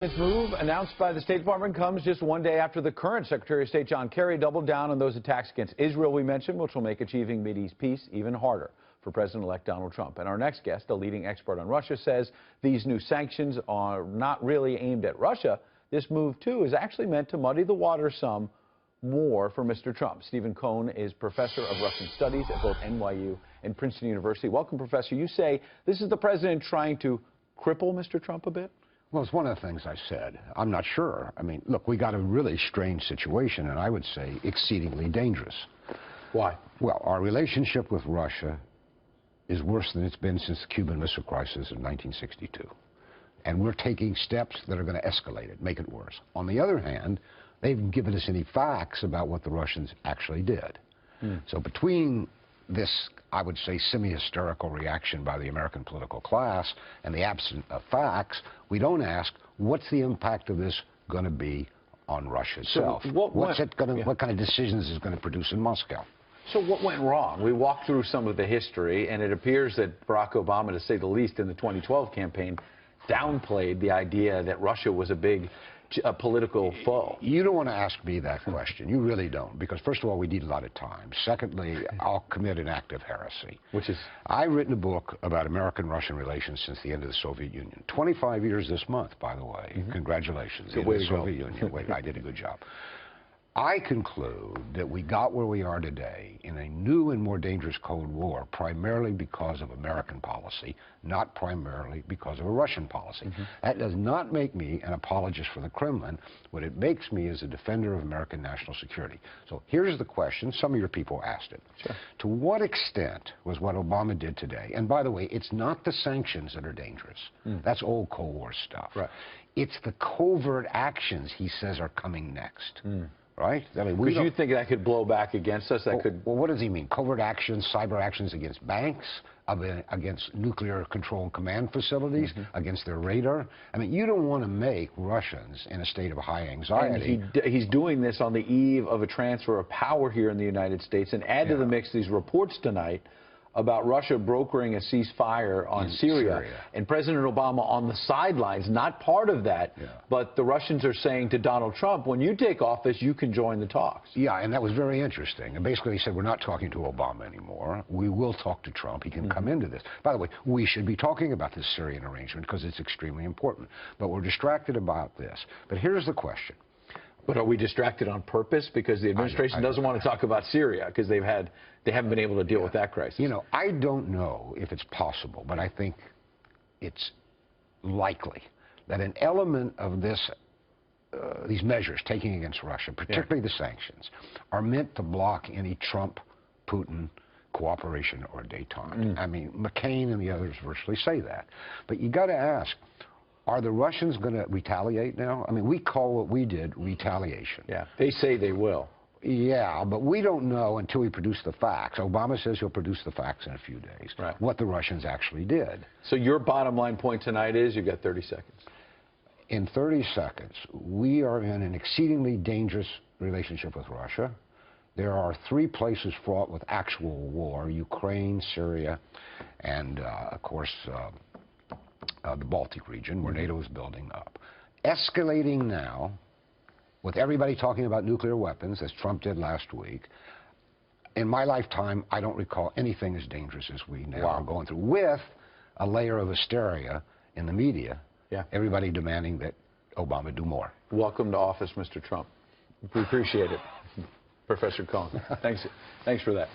This move, announced by the State Department, comes just one day after the current Secretary of State John Kerry doubled down on those attacks against Israel we mentioned, which will make achieving Mideast peace even harder for President-elect Donald Trump. And our next guest, a leading expert on Russia, says these new sanctions are not really aimed at Russia. This move, too, is actually meant to muddy the water some more for Mr. Trump. Stephen Cohen is professor of Russian studies at both NYU and Princeton University. Welcome, Professor. You say this is the president trying to cripple Mr. Trump a bit? Well, it's one of the things I said. I'm not sure. I mean, look, we got a really strange situation, and I would say exceedingly dangerous. Why? Well, our relationship with Russia is worse than it's been since the Cuban Missile Crisis of 1962. And we're taking steps that are going to escalate it, make it worse. On the other hand, they haven't given us any facts about what the Russians actually did. So between this, I would say, semi-hysterical reaction by the American political class and the absence of facts, we don't ask, what's the impact of this going to be on Russia itself? So what kind of decisions is it going to produce in Moscow? So what went wrong? We walked through some of the history, and it appears that Barack Obama, to say the least, in the 2012 campaign, downplayed the idea that Russia was a big political foe. You don't want to ask me that question. You really don't, because first of all, we need a lot of time. Secondly, I'll commit an act of heresy. Which is? I've written a book about American-Russian relations since the end of the Soviet Union. 25 years this month, by the way. Congratulations. So way to go. Soviet Union. Wait, I did a good job. I conclude that we got where we are today in a new and more dangerous Cold War primarily because of American policy, not primarily because of a Russian policy. That does not make me an apologist for the Kremlin. What it makes me is a defender of American national security. So here's the question. Some of your people asked it. Sure. To what extent was what Obama did today? And by the way, it's not the sanctions that are dangerous. That's old Cold War stuff. Right. It's the covert actions he says are coming next. Right? I mean, because you think that could blow back against us? Well, what does he mean? Covert actions, cyber actions against banks, against nuclear control and command facilities, against their radar? I mean, you don't want to make Russians in a state of high anxiety. And he's doing this on the eve of a transfer of power here in the United States. And add to the mix these reports tonight about Russia brokering a ceasefire on Syria. And President Obama on the sidelines, not part of that, but the Russians are saying to Donald Trump, when you take office, you can join the talks. Yeah, and that was very interesting. And basically he said, we're not talking to Obama anymore. We will talk to Trump. He can come into this. By the way, we should be talking about this Syrian arrangement because it's extremely important. But we're distracted about this. But here's the question. But are we distracted on purpose? Because the administration doesn't want to talk about Syria because they haven't been able to deal with that crisis. You know, I don't know if it's possible, but I think it's likely that an element of this, these measures taken against Russia, particularly the sanctions, are meant to block any Trump-Putin cooperation or détente. I mean, McCain and the others virtually say that. But you got to ask, are the Russians going to retaliate now? I mean, we call what we did retaliation. Yeah, they say they will. Yeah, but we don't know until we produce the facts. Obama says he'll produce the facts in a few days, what the Russians actually did. So your bottom line point tonight is you've got 30 seconds. In 30 seconds, we are in an exceedingly dangerous relationship with Russia. There are 3 places fraught with actual war: Ukraine, Syria, and, of course, the Baltic region, where NATO is building up. Escalating now, with everybody talking about nuclear weapons, as Trump did last week. In my lifetime, I don't recall anything as dangerous as we now are going through, with a layer of hysteria in the media, everybody demanding that Obama do more. Welcome to office, Mr. Trump. We appreciate it. Professor Cohen, thanks for that.